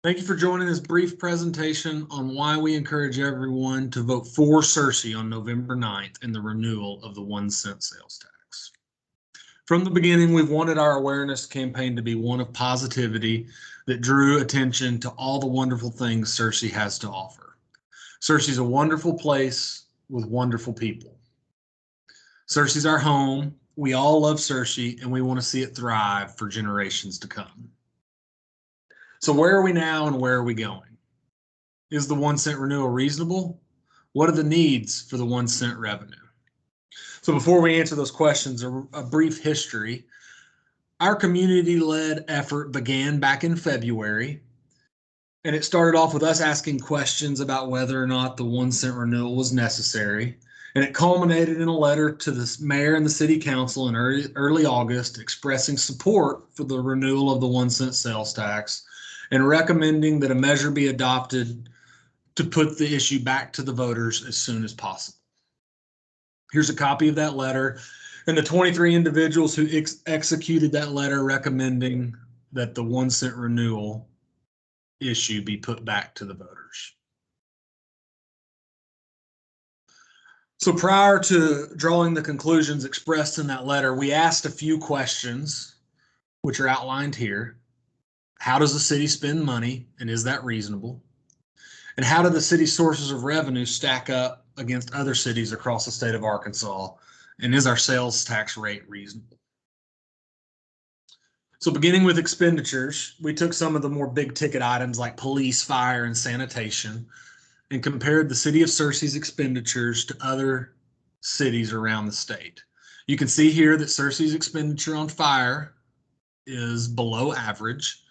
Thank you for joining this brief presentation on why we encourage everyone to vote for Searcy on November 9th in the renewal of the 1-cent sales tax. From the beginning, we've wanted our awareness campaign to be one of positivity that drew attention to all the wonderful things Searcy has to offer. Searcy's a wonderful place with wonderful people. Searcy's our home. We all love Searcy, and we want to see it thrive for generations to come. So where are we now and where are we going? Is the 1-cent renewal reasonable? What are the needs for the 1-cent revenue? So before we answer those questions, a brief history. Our community-led effort began back in February, and it started off with us asking questions about whether or not the 1-cent renewal was necessary. And it culminated in a letter to the mayor and the city council in early August expressing support for the renewal of the 1-cent sales tax and recommending that a measure be adopted to put the issue back to the voters as soon as possible. Here's a copy of that letter and the 23 individuals who executed that letter recommending that the 1-cent renewal issue be put back to the voters. So prior to drawing the conclusions expressed in that letter, we asked a few questions, which are outlined here. How does the city spend money, and is that reasonable? And how do the city's sources of revenue stack up against other cities across the state of Arkansas? And is our sales tax rate reasonable? So beginning with expenditures, we took some of the more big ticket items like police, fire, and sanitation and compared the city of Searcy's expenditures to other cities around the state. You can see here that Searcy's expenditure on fire is below average.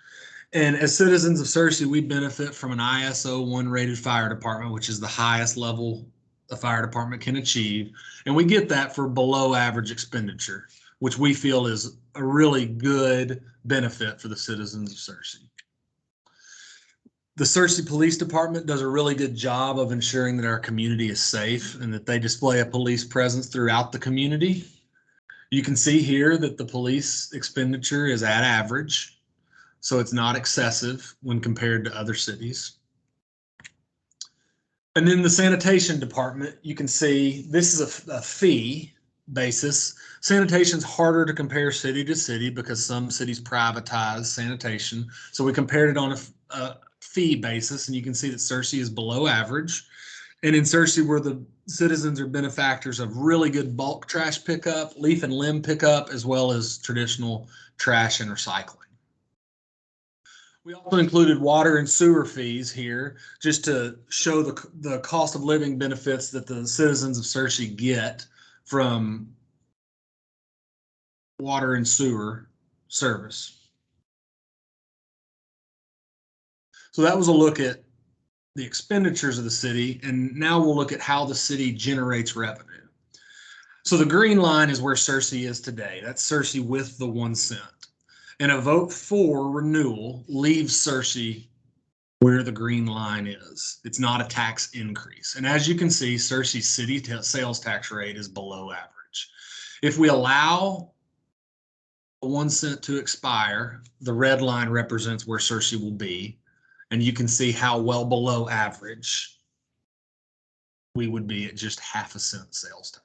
And as citizens of Searcy, we benefit from an ISO 1 rated fire department, which is the highest level a fire department can achieve. And we get that for below average expenditure, which we feel is a really good benefit for the citizens of Searcy. The Searcy Police Department does a really good job of ensuring that our community is safe and that they display a police presence throughout the community. You can see here that the police expenditure is at average. So it's not excessive when compared to other cities. And then the sanitation department, you can see this is a fee basis. Sanitation's harder to compare city to city because some cities privatize sanitation. So we compared it on a fee basis, and you can see that Searcy is below average. And in Searcy, where the citizens are benefactors of really good bulk trash pickup, leaf and limb pickup, as well as traditional trash and recycling. We also included water and sewer fees here just to show the cost of living benefits that the citizens of Searcy get from water and sewer service. So that was a look at the expenditures of the city, and now we'll look at how the city generates revenue. So the green line is where Searcy is today. That's Searcy with the 1 cent. And a vote for renewal leaves Searcy where the green line is. It's not a tax increase. And as you can see, Searcy's city sales tax rate is below average. If we allow the 1 cent to expire, the red line represents where Searcy will be. And you can see how well below average we would be at just ½ cent sales tax.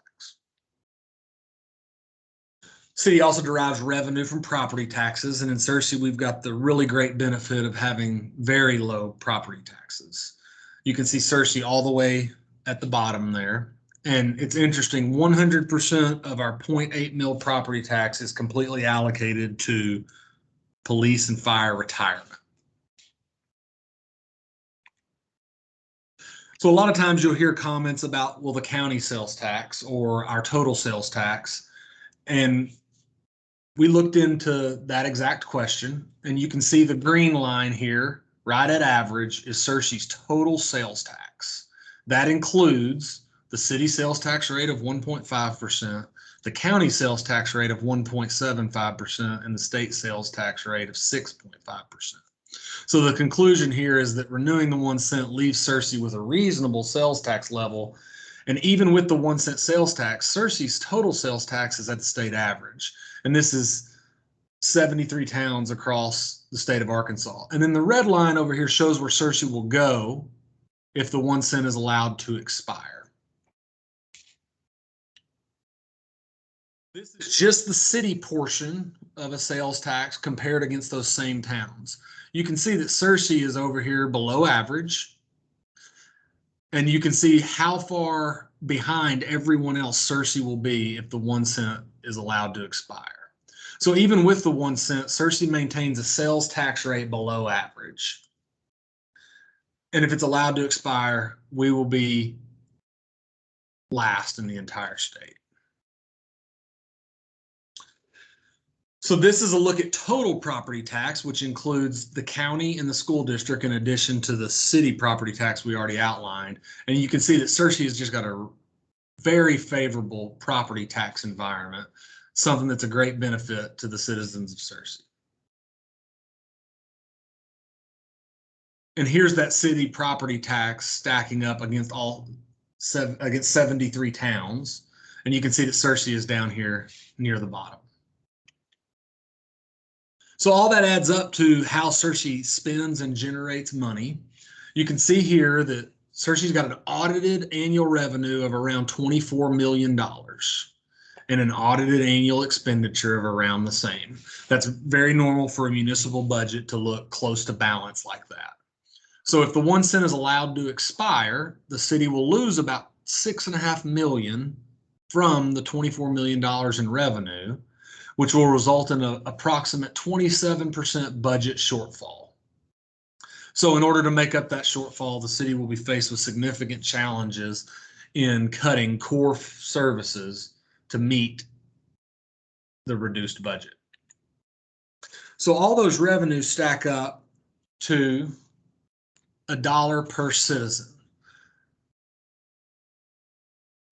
City also derives revenue from property taxes, and in Searcy, we've got the really great benefit of having very low property taxes. You can see Searcy all the way at the bottom there, and it's interesting, 100% of our 0.8 mil property tax is completely allocated to police and fire retirement. So a lot of times you'll hear comments about, well, the county sales tax or our total sales tax, and we looked into that exact question, and you can see the green line here, right at average, is Searcy's total sales tax. That includes the city sales tax rate of 1.5%, the county sales tax rate of 1.75%, and the state sales tax rate of 6.5%. So the conclusion here is that renewing the 1 cent leaves Searcy with a reasonable sales tax level. And even with the 1 cent sales tax, Searcy's total sales tax is at the state average. And this is 73 towns across the state of Arkansas. And then the red line over here shows where Searcy will go if the 1 cent is allowed to expire. This is just the city portion of a sales tax compared against those same towns. You can see that Searcy is over here below average. And you can see how far behind everyone else Searcy will be if the 1 cent is allowed to expire. So even with the 1 cent, Searcy maintains a sales tax rate below average. And if it's allowed to expire, we will be last in the entire state. So this is a look at total property tax, which includes the county and the school district in addition to the city property tax we already outlined. And you can see that Searcy has just got a very favorable property tax environment, something that's a great benefit to the citizens of Searcy. And here's that city property tax stacking up against against 73 towns. And you can see that Searcy is down here near the bottom. So all that adds up to how Searcy spends and generates money. You can see here that Searcy's got an audited annual revenue of around $24 million and an audited annual expenditure of around the same. That's very normal for a municipal budget to look close to balance like that. So if the 1 cent is allowed to expire, the city will lose about $6.5 million from the $24 million in revenue, which will result in an approximate 27% budget shortfall. So in order to make up that shortfall, the city will be faced with significant challenges in cutting core services to meet the reduced budget. So all those revenues stack up to $1 per citizen.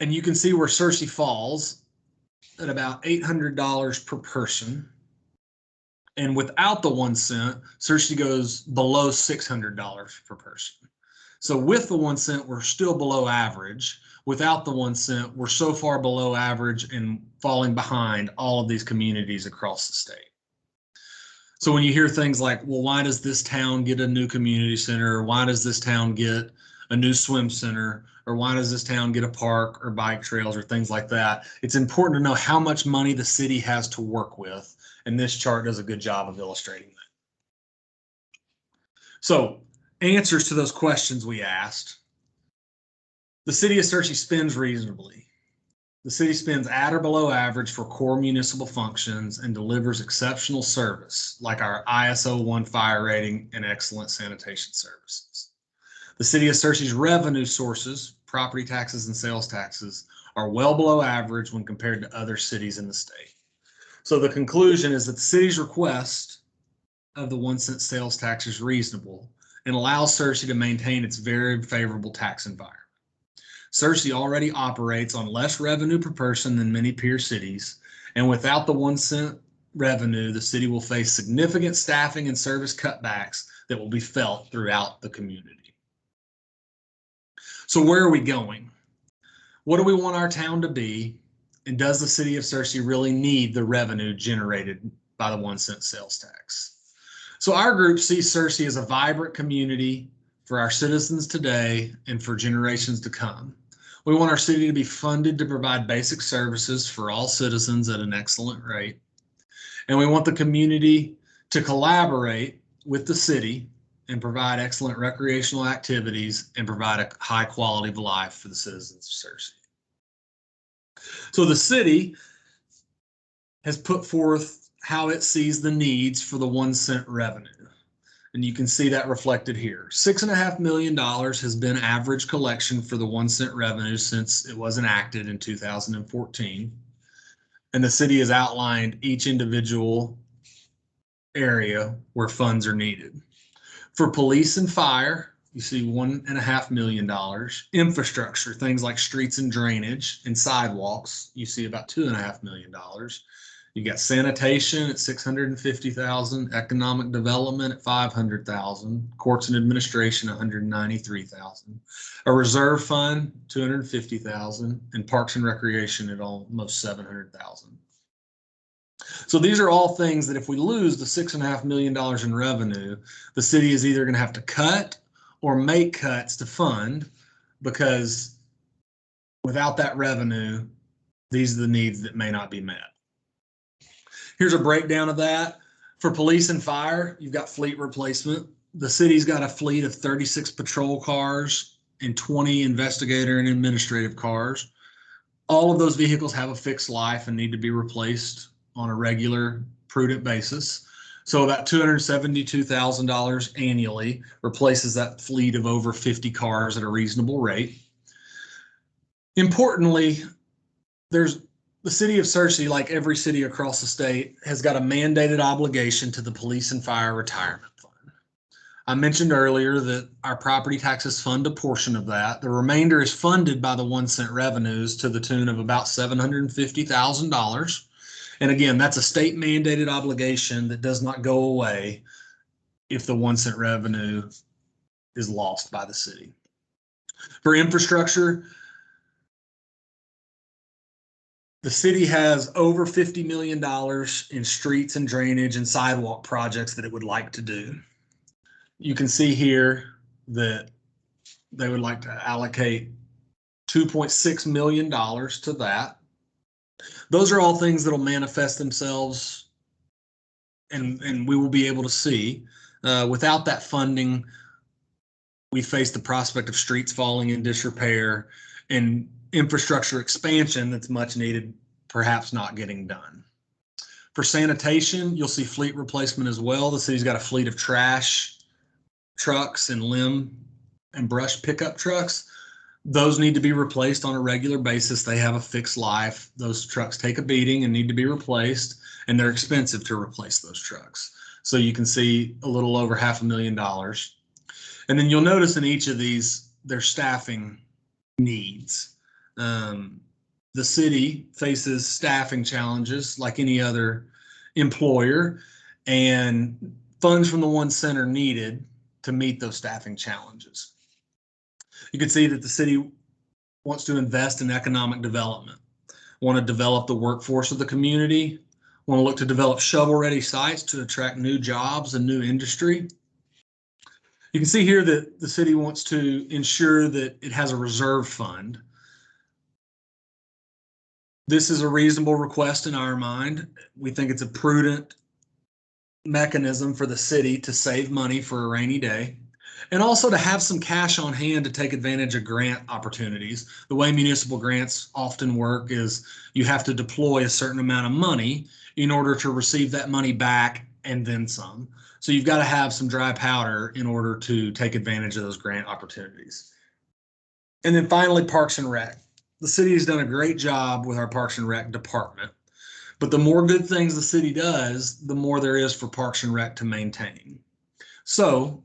And you can see where Searcy falls at about $800 per person. And without the 1 cent, Searcy goes below $600 per person. So with the 1 cent, we're still below average. Without the 1 cent, we're so far below average and falling behind all of these communities across the state. So when you hear things like, well, why does this town get a new community center? Or why does this town get a new swim center? Or why does this town get a park or bike trails or things like that? It's important to know how much money the city has to work with. And this chart does a good job of illustrating that. So answers to those questions we asked. The city of Searcy spends reasonably. The city spends at or below average for core municipal functions and delivers exceptional service like our ISO 1 fire rating and excellent sanitation services. The city of Searcy's revenue sources, property taxes and sales taxes, are well below average when compared to other cities in the state. So the conclusion is that the city's request of the 1 cent sales tax is reasonable and allows Searcy to maintain its very favorable tax environment. Searcy already operates on less revenue per person than many peer cities, and without the 1 cent revenue, the city will face significant staffing and service cutbacks that will be felt throughout the community. So where are we going? What do we want our town to be? And does the city of Searcy really need the revenue generated by the 1 cent sales tax? So our group sees Searcy as a vibrant community for our citizens today and for generations to come. We want our city to be funded to provide basic services for all citizens at an excellent rate. And we want the community to collaborate with the city and provide excellent recreational activities and provide a high quality of life for the citizens of Searcy. So the city has put forth how it sees the needs for the 1 cent revenue. And you can see that reflected here. $6.5 million has been average collection for the 1 cent revenue since it was enacted in 2014. And the city has outlined each individual area where funds are needed. For police and fire, you see $1.5 million. Infrastructure, things like streets and drainage and sidewalks, you see about $2.5 million. You got sanitation at $650,000, economic development at $500,000, courts and administration $193,000, a reserve fund $250,000, and parks and recreation at almost $700,000. So these are all things that if we lose the $6.5 million in revenue, the city is either going to have to cut or make cuts to fund, because without that revenue, these are the needs that may not be met. Here's a breakdown of that. For police and fire, you've got fleet replacement. The city's got a fleet of 36 patrol cars and 20 investigator and administrative cars. All of those vehicles have a fixed life and need to be replaced on a regular, prudent basis. So about $272,000 annually replaces that fleet of over 50 cars at a reasonable rate. Importantly, the city of Searcy, like every city across the state, has got a mandated obligation to the police and fire retirement fund. I mentioned earlier that our property taxes fund a portion of that. The remainder is funded by the 1 cent revenues to the tune of about $750,000. And again, that's a state mandated obligation that does not go away if the 1 cent revenue is lost by the city. For infrastructure, the city has over $50 million in streets and drainage and sidewalk projects that it would like to do. You can see here that they would like to allocate $2.6 million to that. Those are all things that will manifest themselves and we will be able to see. Without that funding, we face the prospect of streets falling in disrepair and infrastructure expansion that's much needed, perhaps not getting done. For sanitation, you'll see fleet replacement as well. The city's got a fleet of trash trucks and limb and brush pickup trucks. Those need to be replaced on a regular basis. They have a fixed life. Those trucks take a beating and need to be replaced, and they're expensive to replace those trucks. So you can see a little over $500,000. And then you'll notice in each of these, their staffing needs. The city faces staffing challenges like any other employer, and funds from the 1 cent are needed to meet those staffing challenges. You can see that the city wants to invest in economic development, want to develop the workforce of the community, want to look to develop shovel-ready sites to attract new jobs and new industry. You can see here that the city wants to ensure that it has a reserve fund. This is a reasonable request in our mind. We think it's a prudent mechanism for the city to save money for a rainy day, and also to have some cash on hand to take advantage of grant opportunities. The way municipal grants often work is you have to deploy a certain amount of money in order to receive that money back and then some. So you've got to have some dry powder in order to take advantage of those grant opportunities. And then finally, Parks and Rec. The city has done a great job with our Parks and Rec department. But the more good things the city does, the more there is for Parks and Rec to maintain. So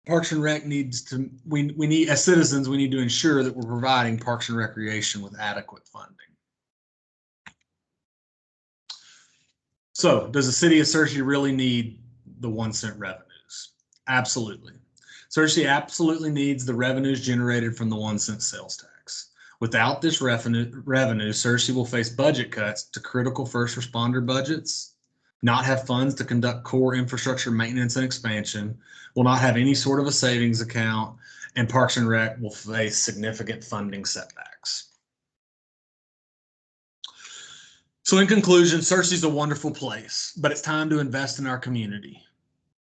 Parks and Rec needs to, we need, as citizens, we need to ensure that we're providing Parks and Recreation with adequate funding. So does the city of Searcy really need the 1 cent revenues? Absolutely. Searcy absolutely needs the revenues generated from the 1 cent sales tax. Without this revenue, Searcy will face budget cuts to critical first responder budgets, not have funds to conduct core infrastructure maintenance and expansion, will not have any sort of a savings account, and Parks and Rec will face significant funding setbacks. So in conclusion, Searcy is a wonderful place, but it's time to invest in our community.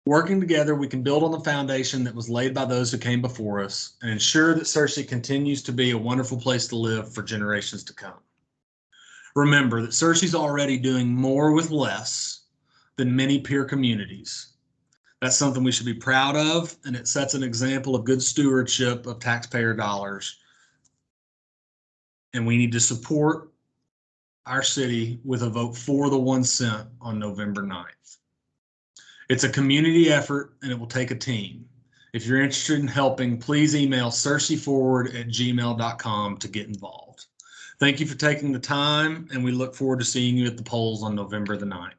Working together, we can build on the foundation that was laid by those who came before us and ensure that Searcy continues to be a wonderful place to live for generations to come. Remember that Searcy is already doing more with less than many peer communities. That's something we should be proud of, and it sets an example of good stewardship of taxpayer dollars. And we need to support our city with a vote for the 1 cent on November 9th. It's a community effort and it will take a team. If you're interested in helping, please email searcyforward@gmail.com to get involved. Thank you for taking the time, and we look forward to seeing you at the polls on November the 9th.